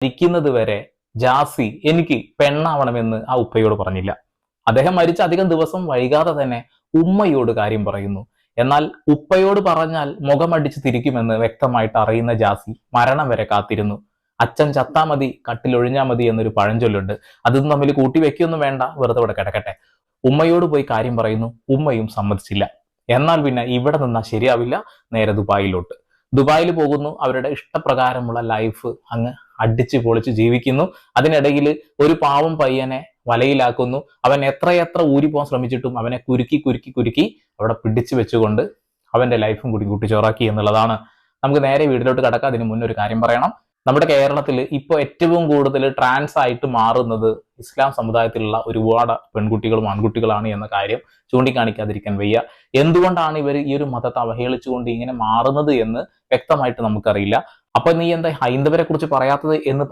മരിക്കുന്നത് വരെ ജാസി എനിക്ക് പെണ്ണാവണമെന്ന് ആ ഉപ്പയോട് പറഞ്ഞില്ല. അദ്ദേഹം മരിച്ച അധികം ദിവസം വൈകാതെ തന്നെ ഉമ്മയോട് കാര്യം പറയുന്നു. എന്നാൽ ഉപ്പയോട് പറഞ്ഞാൽ മുഖമടിച്ച് തിരിക്കുമെന്ന് വ്യക്തമായിട്ട് അറിയുന്ന ജാസി മരണം വരെ കാത്തിരുന്നു. അച്ഛൻ ചത്താ മതി കട്ടിലൊഴിഞ്ഞാ മതി എന്നൊരു പഴഞ്ചൊല്ലുണ്ട്. അതൊന്നും തമ്മിൽ കൂട്ടി വെക്കൊന്നും വേണ്ട, വെറുതെ ഇവിടെ കിടക്കട്ടെ. ഉമ്മയോട് പോയി കാര്യം പറയുന്നു. ഉമ്മയും സമ്മതിച്ചില്ല. എന്നാൽ പിന്നെ ഇവിടെ നിന്നാ ശരിയാവില്ല, നേരെ ദുബായിലോട്ട്. ദുബായിൽ പോകുന്നു. അവരുടെ ഇഷ്ടപ്രകാരമുള്ള ലൈഫ് അങ്ങ് അടിച്ചു പൊളിച്ച് ജീവിക്കുന്നു. അതിനിടയിൽ ഒരു പാവം പയ്യനെ വലയിലാക്കുന്നു. അവൻ എത്രയെത്ര ഊരി പോകാൻ ശ്രമിച്ചിട്ടും അവനെ കുരുക്കി കുരുക്കി കുരുക്കി അവിടെ പിടിച്ചു വെച്ചുകൊണ്ട് അവന്റെ ലൈഫും കൂടി കൂട്ടിച്ചോറാക്കി എന്നുള്ളതാണ്. നമുക്ക് നേരെ വീട്ടിലോട്ട് കടക്കാം. അതിന് മുന്നേ ഒരു കാര്യം പറയണം. നമ്മുടെ കേരളത്തിൽ ഇപ്പോൾ ഏറ്റവും കൂടുതൽ ട്രാൻസ് ആയിട്ട് മാറുന്നത് ഇസ്ലാം സമുദായത്തിലുള്ള ഒരുപാട് പെൺകുട്ടികളും ആൺകുട്ടികളാണ് എന്ന കാര്യം ചൂണ്ടിക്കാണിക്കാതിരിക്കാൻ വയ്യ. എന്തുകൊണ്ടാണ് ഇവർ ഈ ഒരു മതത്തെ അവഹേളിച്ചുകൊണ്ട് ഇങ്ങനെ മാറുന്നത് എന്ന് വ്യക്തമായിട്ട് നമുക്കറിയില്ല. അപ്പൊ നീ എന്താ ഹൈന്ദവരെ കുറിച്ച് പറയാത്തത് എന്ന്